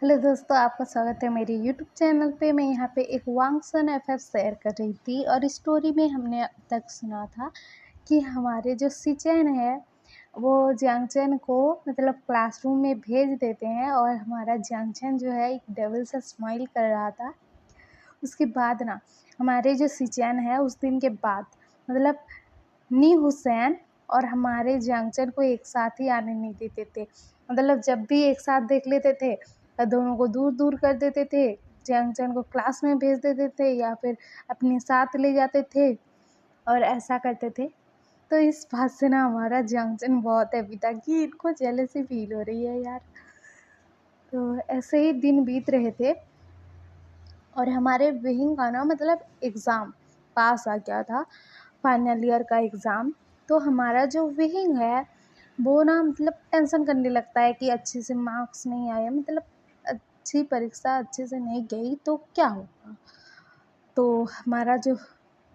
Hello दोस्तों, आपका स्वागत है मेरे यूट्यूब चैनल पे। मैं यहाँ पे एक वांगसन एफएफ शेयर कर रही थी और स्टोरी में हमने अब तक सुना था कि हमारे जो सिचेन है वो जियांगचैन को मतलब क्लासरूम में भेज देते हैं और हमारा जियांगचैन जो है एक डेविल सा स्माइल कर रहा था। उसके बाद ना हमारे जो सिचेन है उस दिन के बाद मतलब नी हुसैन और हमारे जियांगचैन को एक साथ ही आने नहीं देते थे। मतलब जब भी एक साथ देख लेते थे तो दोनों को दूर दूर कर देते थे। जियांगचैन को क्लास में भेज देते थे या फिर अपने साथ ले जाते थे और ऐसा करते थे। तो इस बात से ना हमारा जियांगचैन बहुत हैप्पी था कि इनको जेलसी फील हो रही है यार। तो ऐसे ही दिन बीत रहे थे और हमारे विहिंग का ना मतलब एग्ज़ाम पास आ गया था, फाइनल ईयर का एग्ज़ाम। तो हमारा जो विहिंग है वो ना मतलब टेंशन करने लगता है कि अच्छे से मार्क्स नहीं आए, मतलब अच्छी परीक्षा अच्छे से नहीं गई तो क्या होगा। तो हमारा जो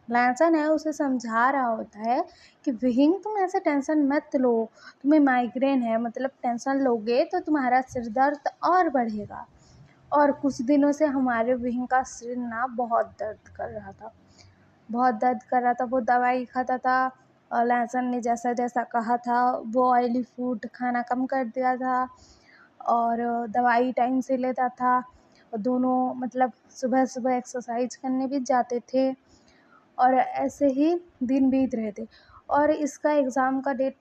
लहसन है उसे समझा रहा होता है कि विहिंग तुम ऐसे टेंशन मत लो, तुम्हें माइग्रेन है, मतलब टेंशन लोगे तो तुम्हारा सिर दर्द और बढ़ेगा। और कुछ दिनों से हमारे विहिंग का सिर ना बहुत दर्द कर रहा था, बहुत दर्द कर रहा था। वो दवाई खाता था और लहसुन ने जैसा जैसा कहा था वो ऑयली फूड खाना कम कर दिया था और दवाई टाइम से लेता था। और दोनों मतलब सुबह सुबह एक्सरसाइज करने भी जाते थे और ऐसे ही दिन बीत रहे थे और इसका एग्ज़ाम का डेट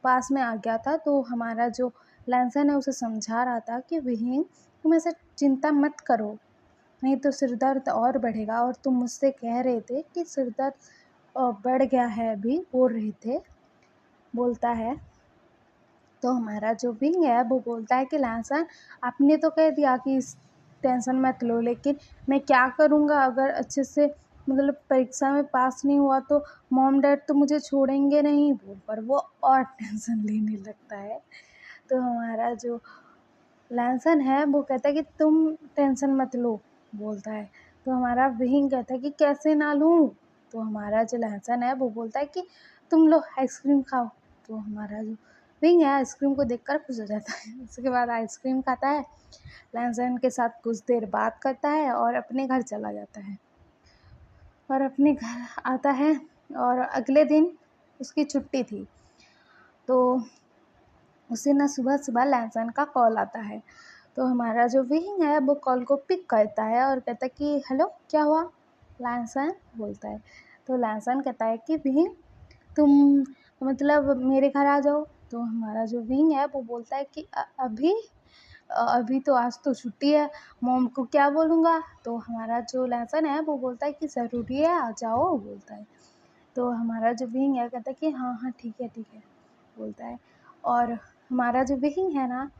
पास में आ गया था। तो हमारा जो लहसुन है उसे समझा रहा था कि विहीन तुम ऐसे चिंता मत करो, नहीं तो सिर दर्द और बढ़ेगा। और तुम मुझसे कह रहे थे कि सिर दर्द बढ़ गया है, अभी बोल रहे थे, बोलता है। तो हमारा जो विंग है वो बोलता है कि लहसन आपने तो कह दिया कि इस टेंशन मत लो, लेकिन मैं क्या करूँगा अगर अच्छे से मतलब परीक्षा में पास नहीं हुआ तो मॉम डैड तो मुझे छोड़ेंगे नहीं, बोल पर वो और टेंशन लेने लगता है। तो हमारा जो लहसन है वो कहता है कि तुम टेंशन मत लो, बोलता है। तो हमारा विंग कहता है कि कैसे ना लूँ। तो हमारा जो लहसन है वो बोलता है कि तुम लो आइसक्रीम खाओ। तो हमारा जो विंग है आइसक्रीम को देखकर खुश हो जाता है। उसके बाद आइसक्रीम खाता है, लहसन के साथ कुछ देर बात करता है और अपने घर चला जाता है। और अपने घर आता है और अगले दिन उसकी छुट्टी थी। तो उसे ना सुबह सुबह लहसन का कॉल आता है। तो हमारा जो विंग है वो कॉल को पिक करता है और कहता है कि हेलो क्या हुआ, लहसन बोलता है। तो लहसन कहता है कि विंग तुम मतलब मेरे घर आ जाओ। तो हमारा जो विंग है वो बोलता है कि अभी अभी तो आज तो छुट्टी है, मॉम को क्या बोलूँगा। तो हमारा जो लहसन है वो बोलता है कि ज़रूरी है आ जाओ, बोलता है। तो हमारा जो विंग है कहता है कि हाँ हाँ ठीक है, बोलता है। और हमारा जो विंग है ना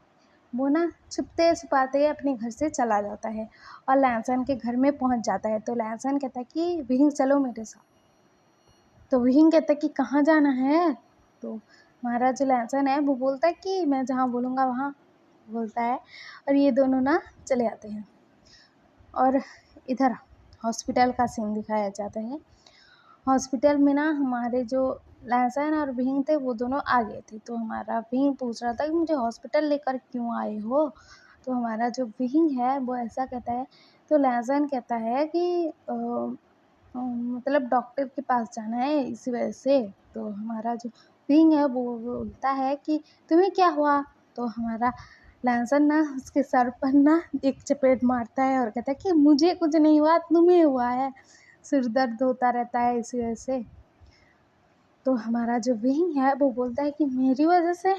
वो ना छुपते छुपाते अपने घर से चला जाता है और लहसन के घर में पहुंच जाता है। तो लहसन कहता है कि विंग चलो मेरे साथ। तो विंग कहता है कि कहाँ जाना है। तो हमारा जो लहसन है वो बोलता है कि मैं जहाँ बोलूँगा वहाँ, बोलता है। और ये दोनों ना चले आते हैं और इधर हॉस्पिटल का सीन दिखाया जाता है। हॉस्पिटल में ना हमारे जो लहसन और विंग थे वो दोनों आ गए थे। तो हमारा विंग पूछ रहा था कि मुझे हॉस्पिटल लेकर क्यों आए हो। तो हमारा जो विंग है वो ऐसा कहता है। तो लहसन कहता है कि मतलब डॉक्टर के पास जाना है इसी वजह से। तो हमारा जो विंग है वो बोलता है कि तुम्हें क्या हुआ। तो हमारा लहसन ना उसके सर पर ना एक चपेट मारता है और कहता है कि मुझे कुछ नहीं हुआ, तुम्हें हुआ है, सिर दर्द होता रहता है इसी वजह से। तो हमारा जो विंग है वो बोलता है कि मेरी वजह से,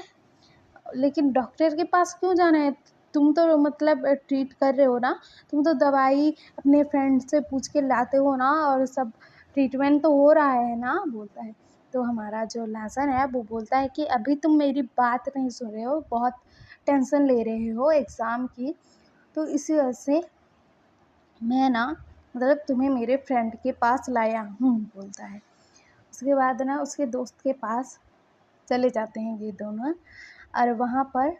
लेकिन डॉक्टर के पास क्यों जाना है, तुम तो मतलब ट्रीट कर रहे हो ना, तुम तो दवाई अपने फ्रेंड से पूछ के लाते हो ना और सब ट्रीटमेंट तो हो रहा है ना, बोलता है। तो हमारा जो लहसन है वो बोलता है कि अभी तुम मेरी बात नहीं सुन रहे हो, बहुत टेंशन ले रहे हो एग्ज़ाम की, तो इसी वजह से मैं ना मतलब तुम्हें मेरे फ्रेंड के पास लाया हूँ, बोलता है। उसके बाद ना उसके दोस्त के पास चले जाते हैं ये दोनों और वहाँ पर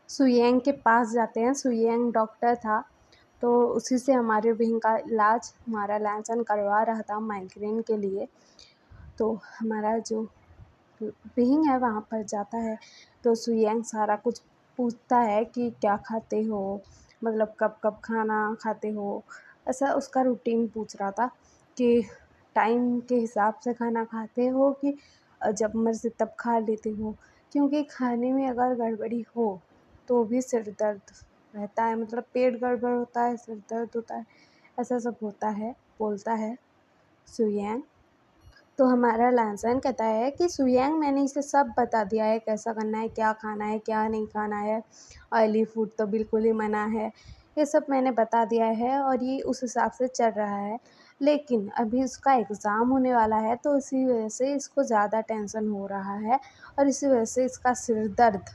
सुयेंग के पास जाते हैं। सुयेंग डॉक्टर था तो उसी से हमारे विंग का इलाज हमारा लहसन करवा रहा था माइग्रेन के लिए। तो हमारा जो विंग है वहाँ पर जाता है तो सुयेंग सारा कुछ पूछता है कि क्या खाते हो, मतलब कब कब खाना खाते हो। ऐसा उसका रूटीन पूछ रहा था कि टाइम के हिसाब से खाना खाते हो कि जब मर्ज़ी तब खा लेते हो, क्योंकि खाने में अगर गड़बड़ी हो तो भी सिर दर्द रहता है, मतलब पेट गड़बड़ होता है, सिर दर्द होता है, ऐसा सब होता है, बोलता है सुयैंग। तो हमारा लैंसन कहता है कि सुयैंग मैंने इसे सब बता दिया है, कैसा करना है, क्या खाना है, क्या नहीं खाना है, ऑयली फूड तो बिल्कुल ही मना है, ये सब मैंने बता दिया है और ये उस हिसाब से चल रहा है। लेकिन अभी उसका एग्ज़ाम होने वाला है तो इसी वजह से इसको ज़्यादा टेंशन हो रहा है और इसी वजह से इसका सिर दर्द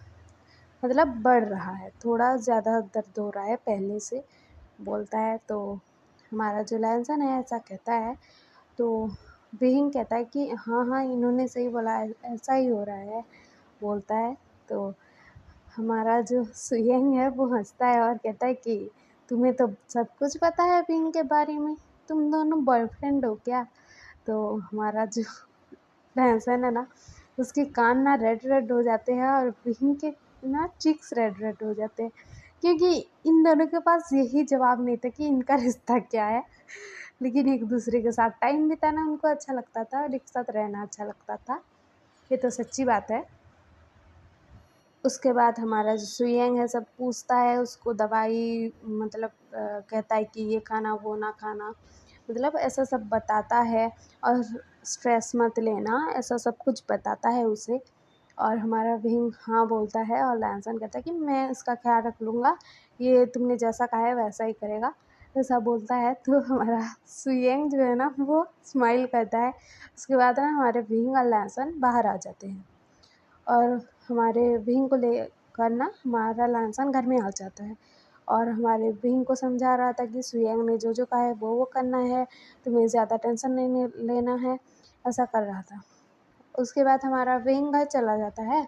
मतलब बढ़ रहा है, थोड़ा ज़्यादा दर्द हो रहा है पहले से, बोलता है। तो हमारा जो लैंसन है ऐसा कहता है। तो बेइंग कहता है कि हाँ हाँ इन्होंने सही बोला है, ऐसा ही हो रहा है, बोलता है। तो हमारा जो सुयंग है वो हंसता है और कहता है कि तुम्हें तो सब कुछ पता है बेइंग के बारे में, तुम दोनों बॉयफ्रेंड हो क्या। तो हमारा जो लहसन है ना, उसके कान ना रेड रेड हो जाते हैं और बेइंग के ना चिक्स रेड रेड हो जाते हैं, क्योंकि इन दोनों के पास यही जवाब नहीं था कि इनका रिश्ता क्या है। लेकिन एक दूसरे के साथ टाइम बिताना उनको अच्छा लगता था और एक साथ रहना अच्छा लगता था, ये तो सच्ची बात है। उसके बाद हमारा जो सुयंग है सब पूछता है उसको दवाई, मतलब कहता है कि ये खाना वो ना खाना, मतलब ऐसा सब बताता है और स्ट्रेस मत लेना, ऐसा सब कुछ बताता है उसे। और हमारा विंग हाँ बोलता है और लैंसन कहता है कि मैं इसका ख्याल रख लूँगा, ये तुमने जैसा कहा है वैसा ही करेगा, ऐसा बोलता है। तो हमारा सुयंग जो है ना वो स्माइल करता है। उसके बाद ना हमारे विंग और लैंसन बाहर आ जाते हैं और हमारे विंग को लेकर ना हमारा लैंसन घर में आ जाता है और हमारे विंग को समझा रहा था कि सुयंग ने जो जो कहा है वो करना है, तुम्हें ज़्यादा टेंशन नहीं लेना है, ऐसा कर रहा था। उसके बाद हमारा विंग घर चला जाता है।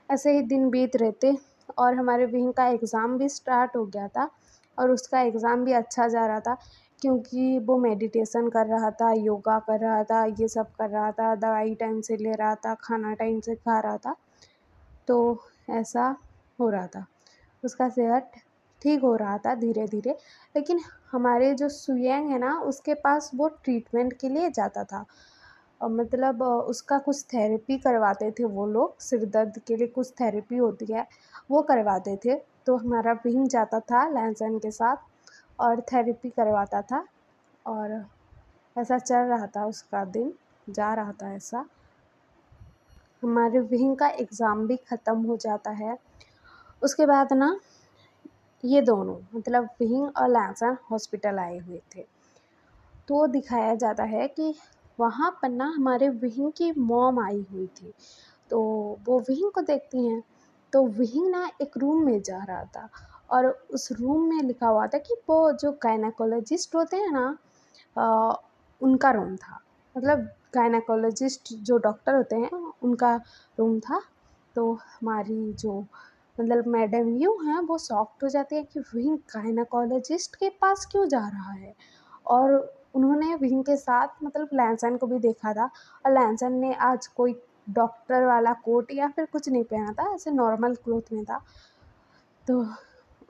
ऐसे ही दिन बीत रहे थे और हमारे विंग का एग्ज़ाम भी स्टार्ट हो गया था और उसका एग्ज़ाम भी अच्छा जा रहा था, क्योंकि वो मेडिटेशन कर रहा था, योगा कर रहा था, ये सब कर रहा था, दवाई टाइम से ले रहा था, खाना टाइम से खा रहा था। तो ऐसा हो रहा था, उसका सेहत ठीक हो रहा था धीरे धीरे। लेकिन हमारे जो सुयैंग है ना उसके पास वो ट्रीटमेंट के लिए जाता था, मतलब उसका कुछ थेरेपी करवाते थे वो लोग, सिर दर्द के लिए कुछ थेरेपी होती है वो करवाते थे। तो हमारा विंग जाता था लैंसन के साथ और थेरेपी करवाता था और ऐसा चल रहा था, उसका दिन जा रहा था ऐसा। हमारे विंग का एग्ज़ाम भी ख़त्म हो जाता है। उसके बाद ना ये दोनों मतलब विंग और लैंसन हॉस्पिटल आए हुए थे। तो दिखाया जाता है कि वहाँ पर ना हमारे विंग की मॉम आई हुई थी। तो वो विंग को देखती हैं, तो विंग ना एक रूम में जा रहा था और उस रूम में लिखा हुआ था कि वो जो गायनेकोलॉजिस्ट होते हैं ना, अ, उनका रूम था, मतलब गायनेकोलॉजिस्ट जो डॉक्टर होते हैं उनका रूम था। तो हमारी जो मतलब मैडम यू हैं वो शॉक्ड हो जाती है कि विंग गायनेकोलॉजिस्ट के पास क्यों जा रहा है। और उन्होंने विंग के साथ मतलब लैंसन को भी देखा था और लैंसन ने आज कोई डॉक्टर वाला कोट या फिर कुछ नहीं पहना था, ऐसे नॉर्मल क्लोथ में था। तो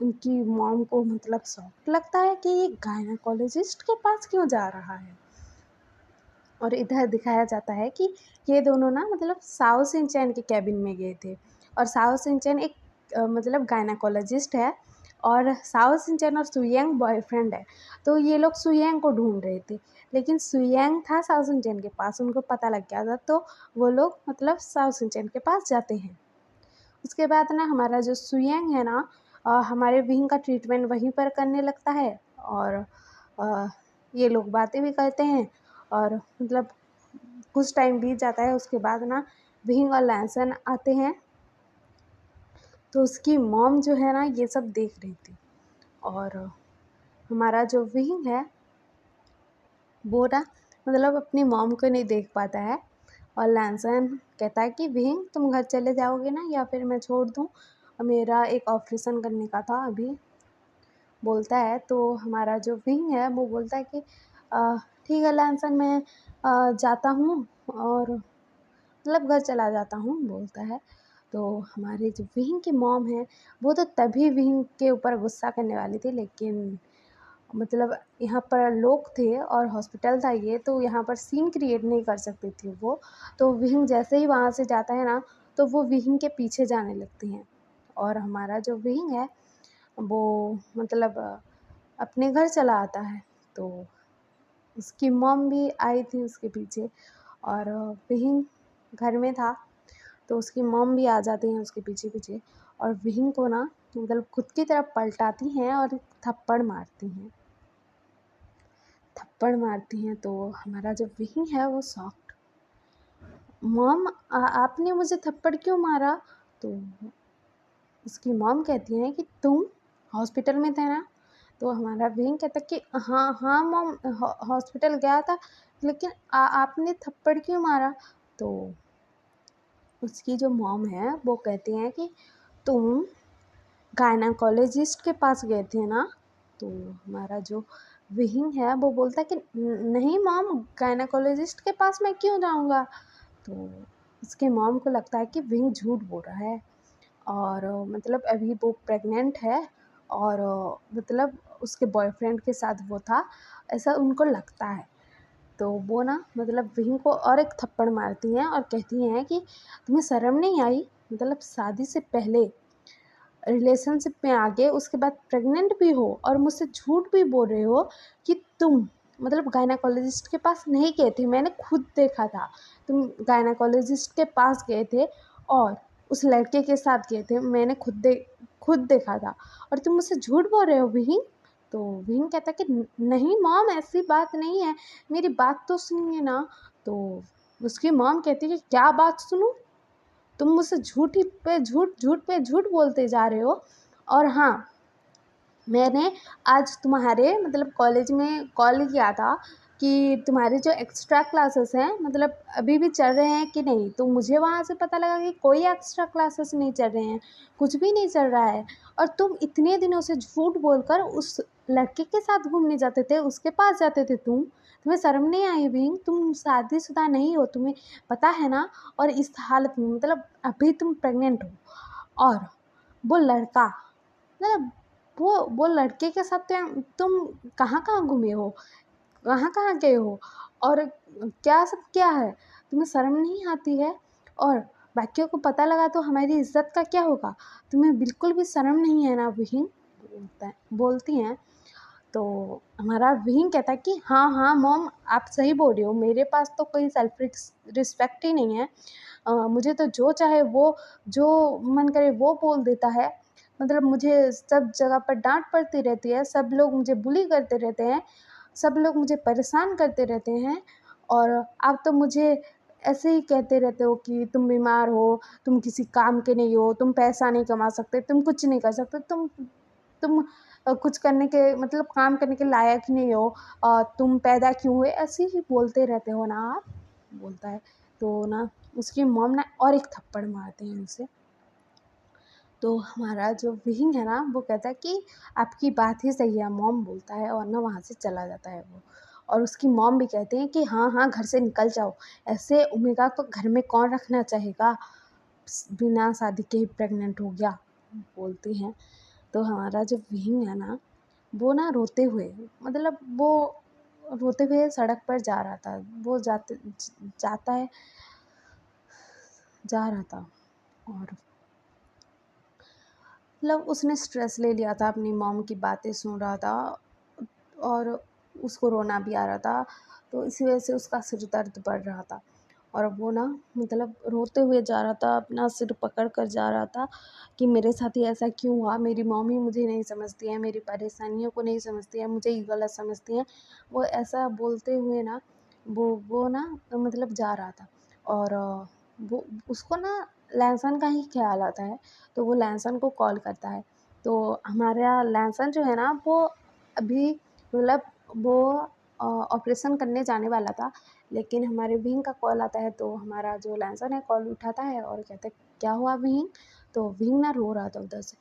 उनकी मॉम को मतलब शॉक लगता है कि ये गायनेकोलॉजिस्ट के पास क्यों जा रहा है। और इधर दिखाया जाता है कि ये दोनों ना मतलब साओ सिंचैन के कैबिन में गए थे और साओ सिंचैन एक मतलब गायनेकोलॉजिस्ट है और साओ सिंचैन और सुयंग बॉयफ्रेंड है। तो ये लोग सुयंग को ढूंढ रहे थे, लेकिन सुयंग था साओ सिंचैन के पास, उनको पता लग गया था। तो वो लोग मतलब साओ सिंचैन के पास जाते हैं। उसके बाद ना हमारा जो सुयंग है ना, हमारे विंग का ट्रीटमेंट वहीं पर करने लगता है और अ, ये लोग बातें भी करते हैं और मतलब कुछ टाइम बीत जाता है। उसके बाद ना विंग और लैंसन आते हैं। तो उसकी मॉम जो है ना ये सब देख रही थी और हमारा जो विंग है वो ना मतलब अपनी मॉम को नहीं देख पाता है और लैंसन कहता है कि विंग तुम घर चले जाओगे ना या फिर मैं छोड़ दूँ, मेरा एक ऑपरेशन करने का था अभी, बोलता है। तो हमारा जो विंग है वो बोलता है कि ठीक है लैंसन मैं जाता हूँ और मतलब घर चला जाता हूँ, बोलता है। तो हमारे जो विहिंग की मॉम है वो तो तभी विहिंग के ऊपर गुस्सा करने वाली थी, लेकिन मतलब यहाँ पर लोग थे और हॉस्पिटल था ये, तो यहाँ पर सीन क्रिएट नहीं कर सकती थी वो। तो विहिंग जैसे ही वहाँ से जाता है ना, तो वो विहिंग के पीछे जाने लगती हैं। और हमारा जो विहिंग है वो मतलब अपने घर चला आता है। तो उसकी मॉम भी आई थी उसके पीछे, और विहिंग घर में था, तो उसकी मॉम भी आ जाती हैं उसके पीछे-पीछे, और विहिंग को ना मतलब खुद की तरफ पलटाती हैं और थप्पड़ मारती हैं। थप्पड़ मारती हैं तो हमारा जो विहिंग है वो शॉक्ड, मॉम आपने मुझे थप्पड़ क्यों मारा? तो उसकी मॉम कहती हैं कि तुम हॉस्पिटल में थे ना? तो हमारा विहिंग कहता है कि हाँ, हाँ मॉम, हॉस्पिटल गया था, लेकिन आपने थप्पड़ क्यों मारा? तो उसकी जो मॉम है वो कहती हैं कि तुम गायनेकोलॉजिस्ट के पास गए थे ना? तो हमारा जो विहिंग है वो बोलता है कि नहीं मॉम, गायनेकोलॉजिस्ट के पास मैं क्यों जाऊँगा? तो उसके मॉम को लगता है कि विहिंग झूठ बोल रहा है, और मतलब अभी वो प्रेग्नेंट है, और मतलब उसके बॉयफ्रेंड के साथ वो था, ऐसा उनको लगता है। तो वो ना मतलब विहिंग को और एक थप्पड़ मारती हैं और कहती हैं कि तुम्हें शर्म नहीं आई? मतलब शादी से पहले रिलेशनशिप में आ गए, उसके बाद प्रेग्नेंट भी हो और मुझसे झूठ भी बोल रहे हो कि तुम मतलब गायनेकोलॉजिस्ट के पास नहीं गए थे, मैंने खुद देखा था। तुम गायनेकोलॉजिस्ट के पास गए थे और उस लड़के के साथ गए थे, मैंने खुद देखा था, और तुम मुझसे झूठ बोल रहे हो विहिंग? तो विहिंग कहता है कि नहीं मॉम, ऐसी बात नहीं है, मेरी बात तो सुनिए ना। तो उसकी मॉम कहती है कि क्या बात सुनूं? तुम मुझसे झूठ पे झूठ बोलते जा रहे हो। और हाँ, मैंने आज तुम्हारे मतलब कॉलेज में कॉल किया था कि तुम्हारे जो एक्स्ट्रा क्लासेस हैं मतलब अभी भी चल रहे हैं कि नहीं, तो मुझे वहाँ से पता लगा कि कोई एक्स्ट्रा क्लासेस नहीं चल रहे हैं, कुछ भी नहीं चल रहा है, और तुम इतने दिनों से झूठ बोलकर उस लड़के के साथ घूमने जाते थे, उसके पास जाते थे, तुम्हें शर्म नहीं आई भी? तुम शादीशुदा नहीं हो, तुम्हें पता है ना? और इस हालत में मतलब अभी तुम प्रेग्नेंट हो, और वो लड़का मतलब वो लड़के के साथ तुम कहाँ-कहाँ घूमे हो? कहाँ-कहाँ गए हो? और क्या सब किया है? तुम्हें शर्म नहीं आती है? और बाकियों को पता लगा तो हमारी इज़्ज़त का क्या होगा? तुम्हें बिल्कुल भी शर्म नहीं है ना विहिंग? बोलती हैं। तो हमारा विहिंग कहता है कि हाँ, हाँ मॉम, आप सही बोल रही हो, मेरे पास तो कोई सेल्फ रिस्पेक्ट ही नहीं है। मुझे तो जो चाहे वो, जो मन करे वो बोल देता है। मतलब मुझे सब जगह पर डाँट पड़ती रहती है, सब लोग मुझे बुली करते रहते हैं, सब लोग मुझे परेशान करते रहते हैं, और आप तो मुझे ऐसे ही कहते रहते हो कि तुम बीमार हो, तुम किसी काम के नहीं हो, तुम पैसा नहीं कमा सकते, तुम कुछ नहीं कर सकते, तुम कुछ करने के मतलब काम करने के लायक ही नहीं हो, तुम पैदा क्यों हुए? ऐसे ही बोलते रहते हो ना आप, बोलता है। तो ना उसकी मॉम ना और एक थप्पड़ मारते हैं उसे। तो हमारा जो विहिंग है ना वो कहता है कि आपकी बात ही सही है मॉम, बोलता है, और ना वहाँ से चला जाता है वो। और उसकी मॉम भी कहते हैं कि हाँ, हाँ घर से निकल जाओ, ऐसे ओमेगा को घर में कौन रखना चाहेगा, बिना शादी के ही प्रेग्नेंट हो गया, बोलती हैं। तो हमारा जो विहिंग है ना वो ना रोते हुए मतलब वो रोते हुए सड़क पर जा रहा था, वो जाता है जा रहा था, और मतलब उसने स्ट्रेस ले लिया था, अपनी मॉम की बातें सुन रहा था, और उसको रोना भी आ रहा था, तो इसी वजह से उसका सिर दर्द बढ़ रहा था। और वो ना मतलब रोते हुए जा रहा था, अपना सिर पकड़ कर जा रहा था कि मेरे साथ ही ऐसा क्यों हुआ, मेरी मम्मी मुझे नहीं समझती है, मेरी परेशानियों को नहीं समझती है, मुझे ही गलत समझती हैं। वो ऐसा बोलते हुए ना वो ना मतलब जा रहा था, और वो उसको ना लहसुन का ही ख्याल आता है, तो वो लहसुन को कॉल करता है। तो हमारा लहसुन जो है ना वो अभी मतलब वो ऑपरेशन करने जाने वाला था, लेकिन हमारे विंग का कॉल आता है, तो हमारा जो लैंसर है कॉल उठाता है और कहता है क्या हुआ विंग? तो विंग ना रो रहा था उधर से,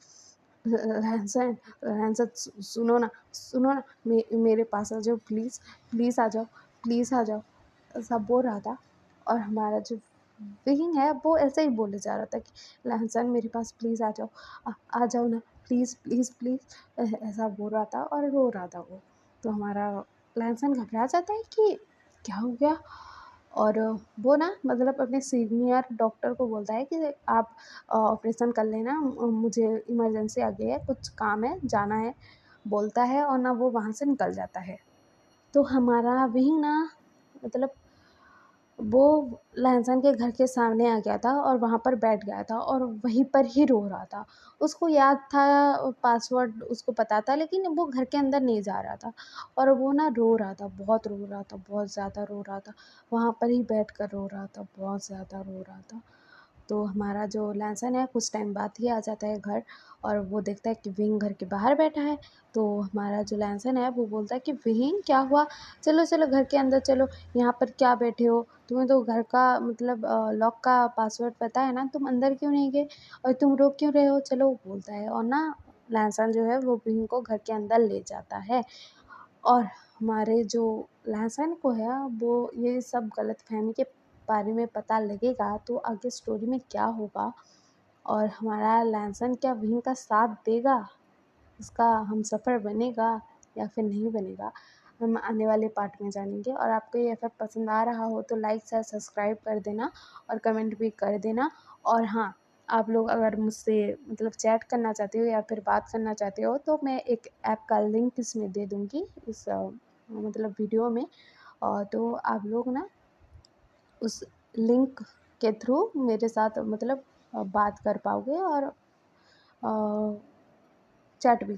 लैंसर लैंसर सुनो ना, मेरे पास आ जाओ प्लीज़, प्लीज़ आ जाओ, प्लीज़ आ जाओ, ऐसा बोल रहा था। और हमारा जो विंग है वो ऐसे ही बोले जा रहा था कि लहसन मेरे पास प्लीज़ आ जाओ, आ जाओ ना, प्लीज़ प्लीज़ प्लीज़, ऐसा बोल रहा था और रो रहा था वो। तो हमारा लहसन घबरा जाता है कि क्या हो गया, और वो ना मतलब अपने सीनियर डॉक्टर को बोलता है कि आप ऑपरेशन कर लेना, मुझे इमरजेंसी आ गई है, कुछ काम है, जाना है, बोलता है और ना वो वहाँ से निकल जाता है। तो हमारा विंग ना मतलब वो लहसन के घर के सामने आ गया था और वहाँ पर बैठ गया था और वहीं पर ही रो रहा था। उसको याद था, पासवर्ड उसको पता था, लेकिन वो घर के अंदर नहीं जा रहा था और वो ना रो रहा था, बहुत रो रहा था, बहुत ज़्यादा रो रहा था। वहाँ पर ही बैठकर रो रहा था, बहुत ज़्यादा रो रहा था। तो हमारा जो लहसन है कुछ टाइम बाद ही आ जाता है घर, और वो देखता है कि विंग घर के बाहर बैठा है। तो हमारा जो लहसन है वो बोलता है कि विंग क्या हुआ, चलो चलो घर के अंदर चलो, यहाँ पर क्या बैठे हो, तुम्हें तो घर का मतलब लॉक का पासवर्ड पता है ना, तुम अंदर क्यों नहीं गए और तुम रो क्यों रहे हो, चलो, बोलता है। और ना लहसन जो है वो विंग को घर के अंदर ले जाता है। और हमारे जो लहसन को है वो ये सब गलतफहमी के बारे में पता लगेगा तो आगे स्टोरी में क्या होगा, और हमारा लहसन क्या विंग का साथ देगा, उसका हमसफ़र बनेगा या फिर नहीं बनेगा, हम आने वाले पार्ट में जानेंगे। और आपको ये एफ़एफ पसंद आ रहा हो तो लाइक शेयर सब्सक्राइब कर देना और कमेंट भी कर देना। और हाँ, आप लोग अगर मुझसे मतलब चैट करना चाहते हो या फिर बात करना चाहते हो तो मैं एक ऐप का लिंक इसमें दे दूँगी इस मतलब वीडियो में। तो आप लोग ना उस लिंक के थ्रू मेरे साथ मतलब बात कर पाओगे और चैट भी